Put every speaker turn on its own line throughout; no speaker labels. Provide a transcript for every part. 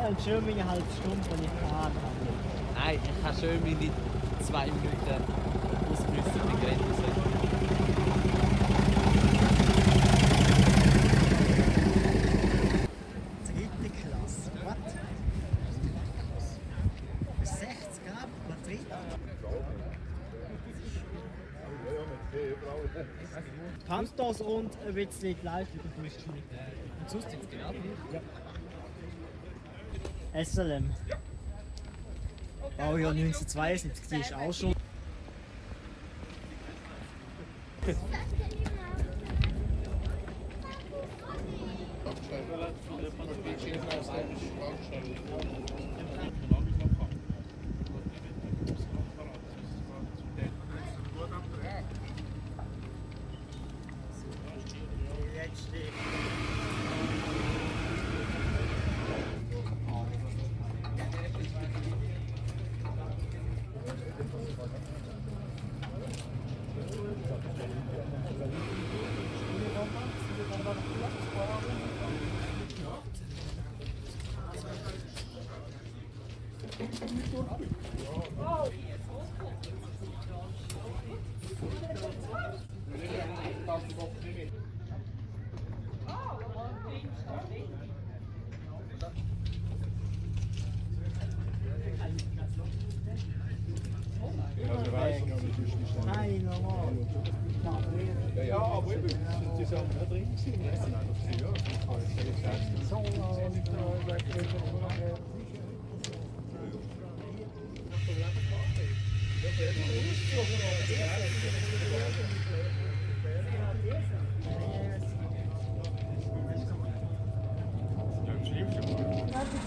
halt schön meine halbe Stunde, die ich fahren kann.
Nein, ich kann schön meine 2 Minuten ausbrüsten mit Grenzen.
Dritte Klasse, was? 60 ab, Madrid. Kantos und ein bisschen die Leistung und Geschwindigkeit.
Und sonst sind es genau gleich.
Ja. SLM. Baujahr 1972, die ist auch schon. Nein, normal.
Ja, aber eben, die sind auch drin gewesen.
Ich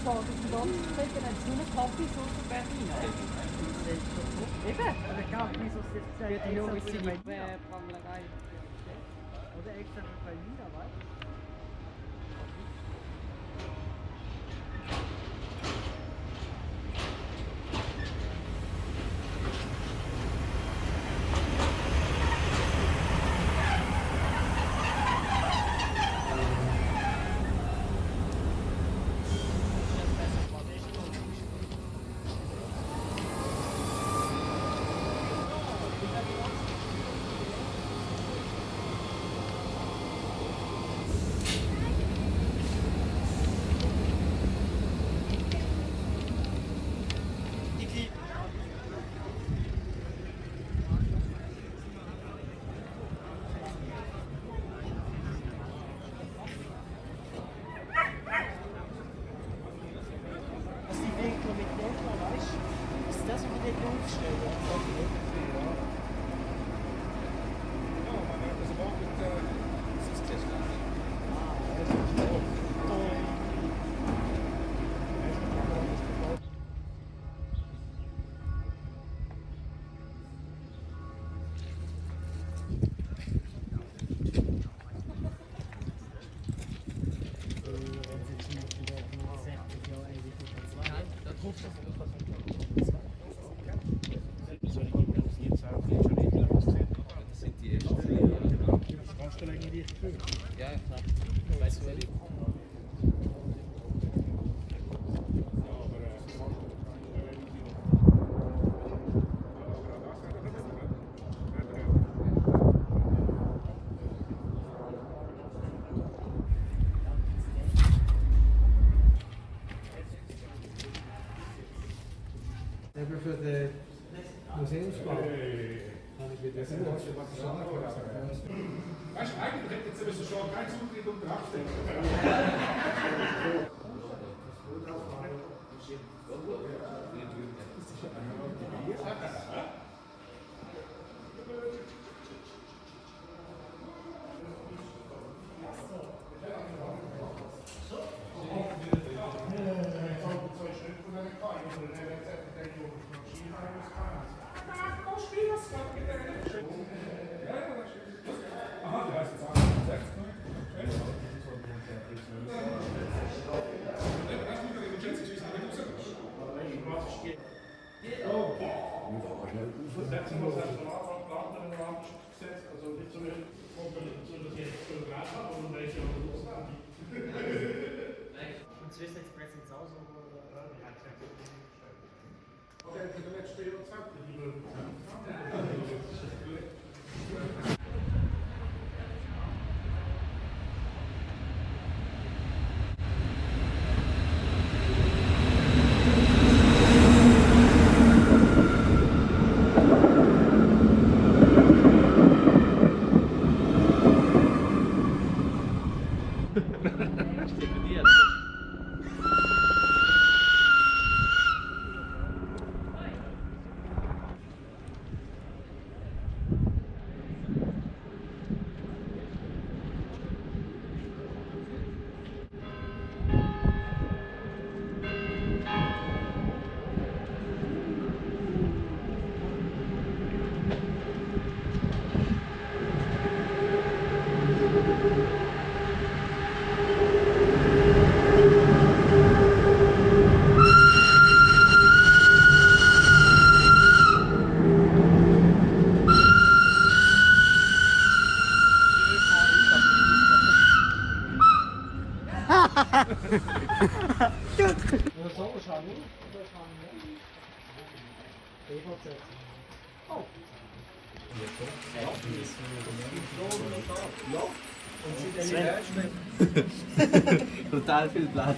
sage, die ganzen Wege haben so eine Kaffeesauce in Berlin. Eben,
Der Kaffeesauce ist
für die
extra
junge
für Berliner.
Branglerei.
Oder extra für Berliner, weißt du? Was die Winkel mit dem, weißt du? Ist das, was wir dort aufstellen?
Das sind die ersten. Ja, klar. Ich weiß nicht.
Eben für den Museumsbau habe ich wieder sehr was sagen.
Weißt du, eigentlich hätte jetzt müssen schon kein Zutritt und Kraftstellen.
Und Swiss Express ins Haus oder?
Okay, für den letzten 24.
Stipendiert. Total viel Platz.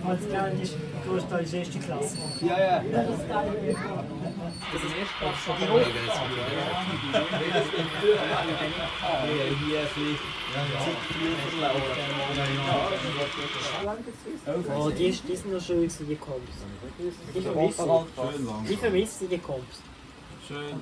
Als Kleine ist Großteil ist erste Klasse.
Ja, ja.
Das ist geil.
Hier vielleicht
Oh, die sind noch schön gewesen, die Comps. Die vermissen die Comps.
schön.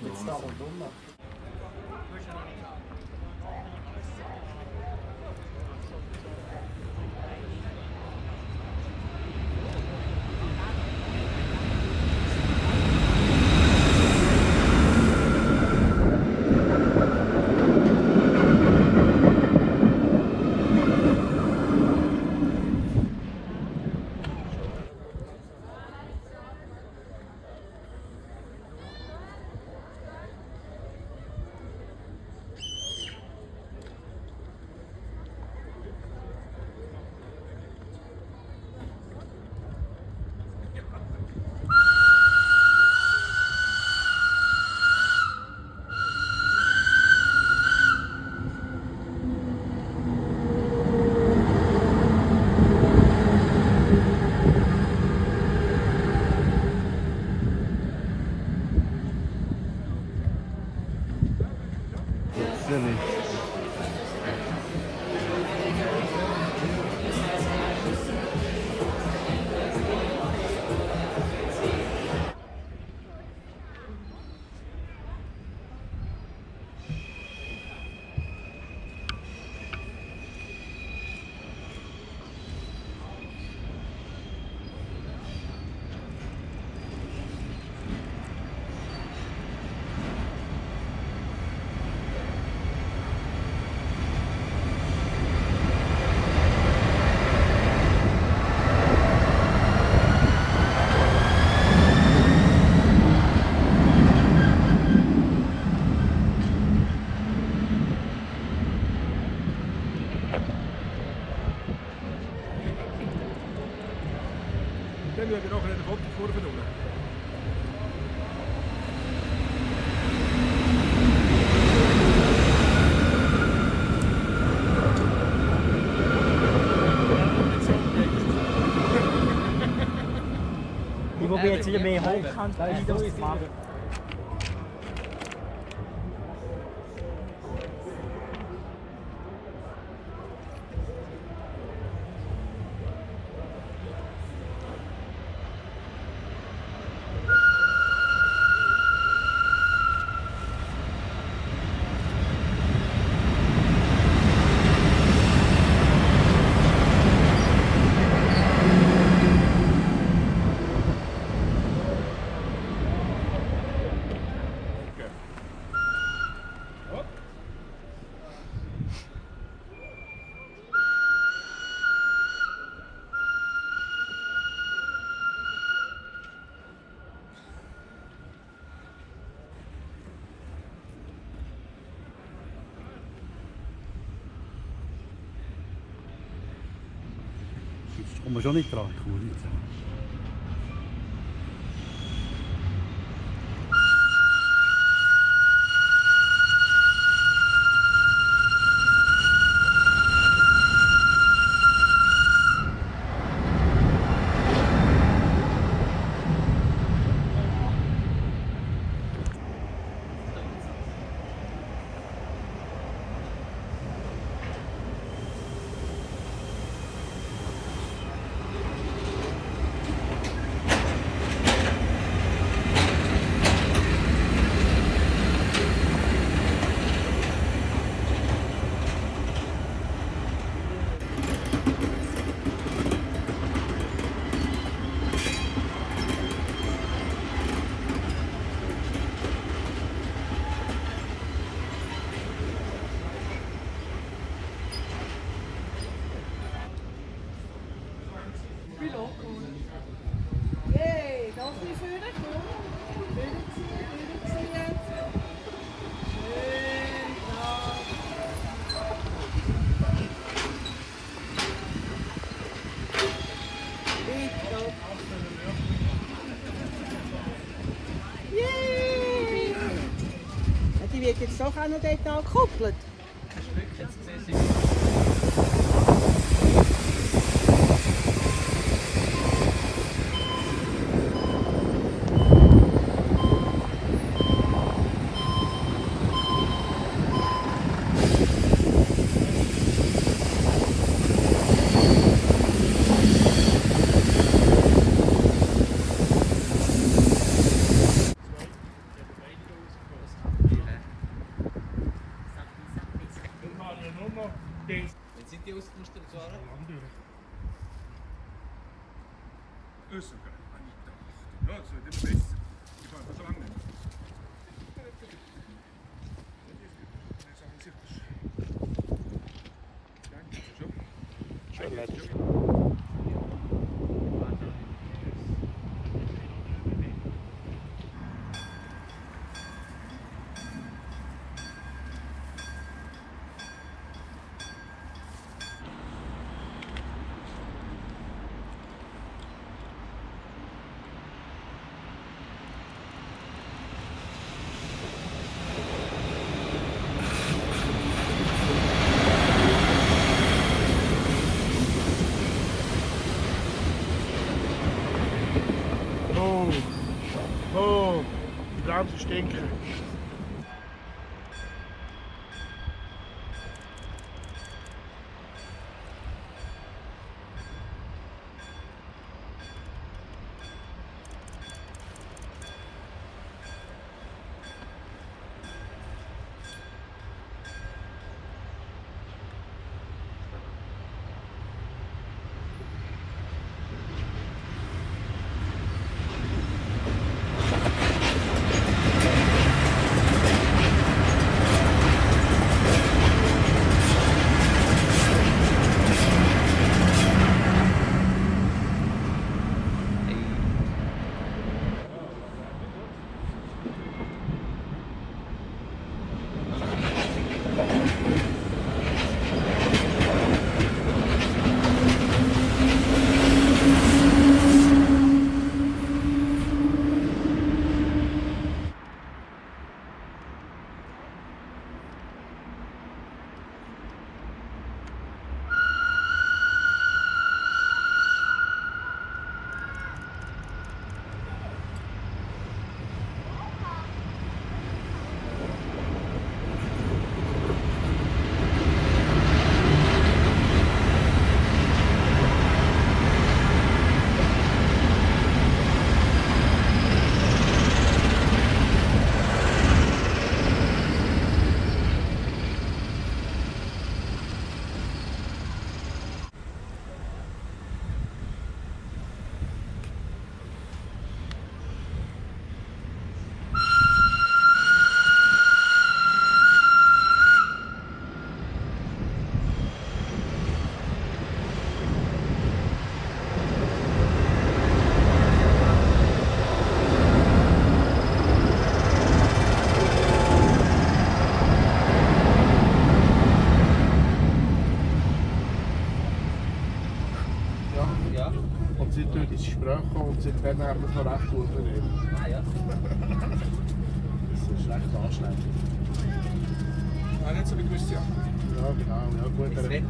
Dann schauen wir nachher in der Fotokurve runter.
Ich probiere jetzt wieder mehr hochkant Videos zu machen.
Jetzt kommen wir schon nicht dran, ich komme nicht dran.
wird jetzt doch auch noch dort angekuppelt.
Hast du Glück, jetzt siehst du.
Dann habe ich nur noch den
Wann sind die ausgemustert worden?
Landür. Österreich, Anita. Ja, das wird immer besser. Ich fahre schon lange nicht. Schon letztes. Oh, die Bremsen stinken. Und sie tun ins Gespräch kommen und seitdem haben wir es noch recht gut übernehmen.
Ah ja.
Das ist recht anstrengend. Ja, nicht so wie Christian. Ja, genau. Ja, gut.
Ist weg.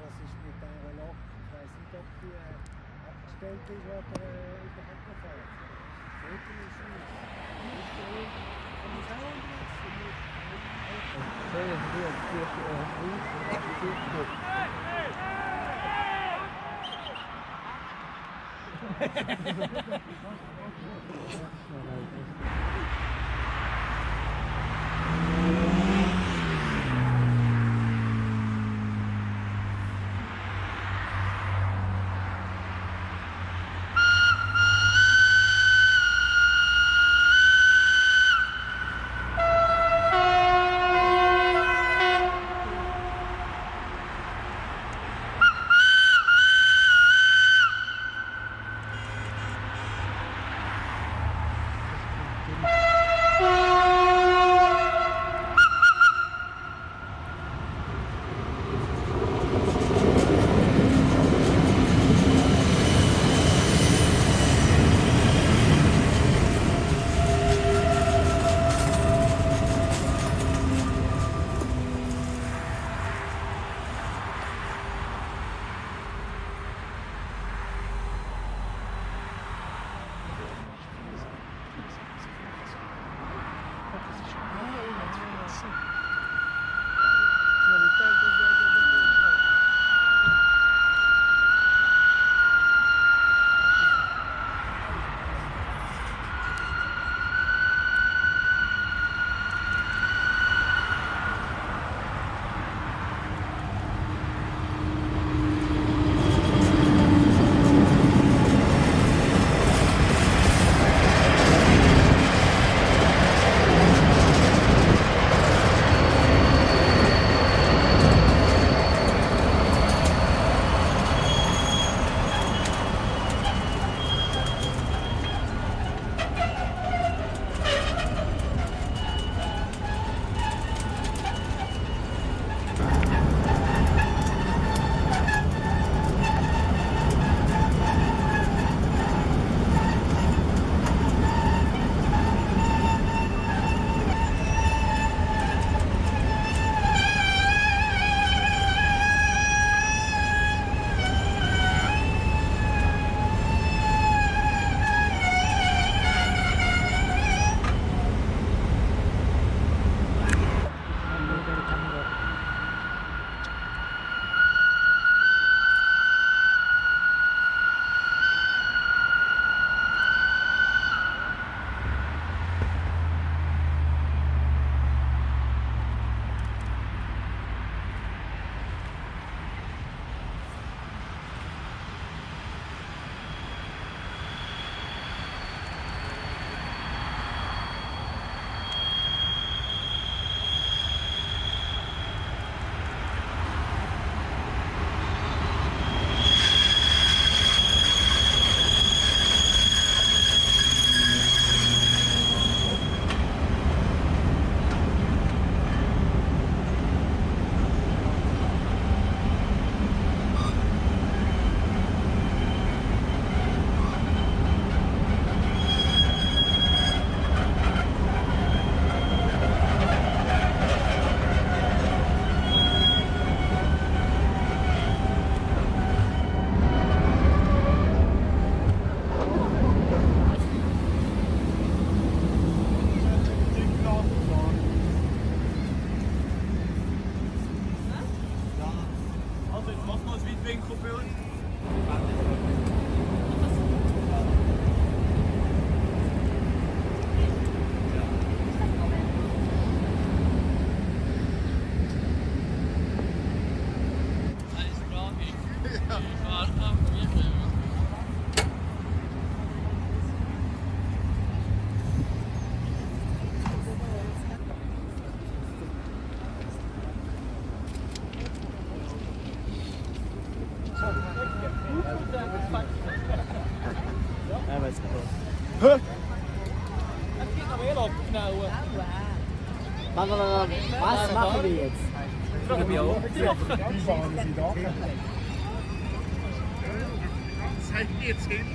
Was ist mit dieser Lok? Ich weiß nicht, ob die abgestellt ist oder überhaupt noch fährt. Foto ist nicht. Kann ich auch weiß nicht. Was machen wir jetzt?
Die fahren sie da.
Seid ihr jetzt hin?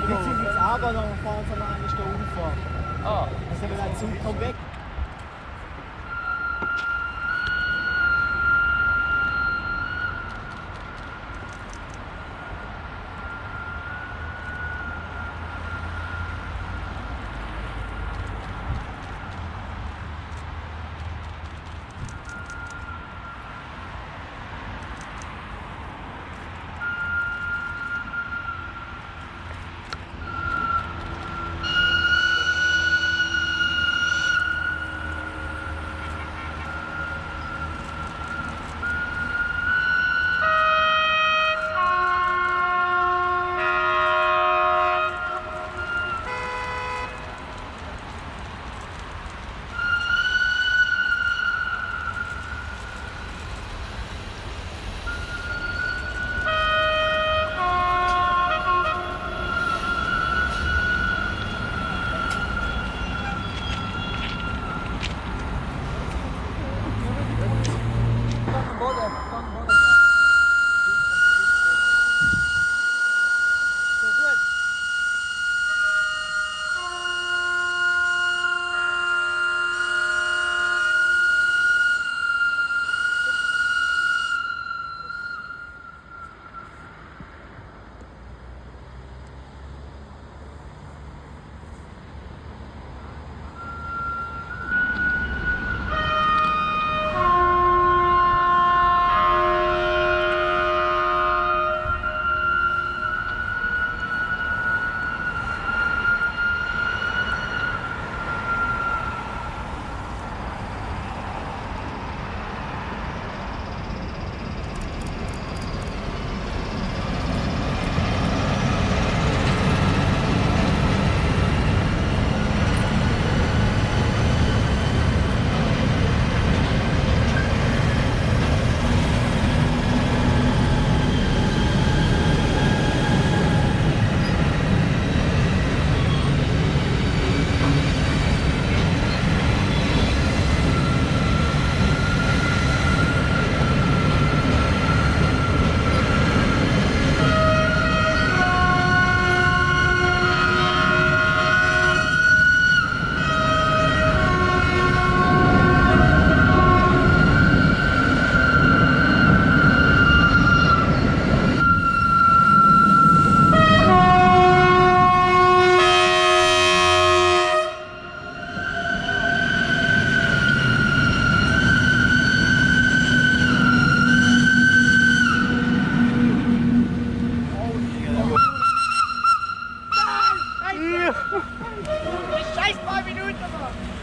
Wir sind jetzt aber noch fahren so eine Stunde vor.
Ah,
Also wenn der Zug kommt weg.
Scheiß 2 Minuten, Mann!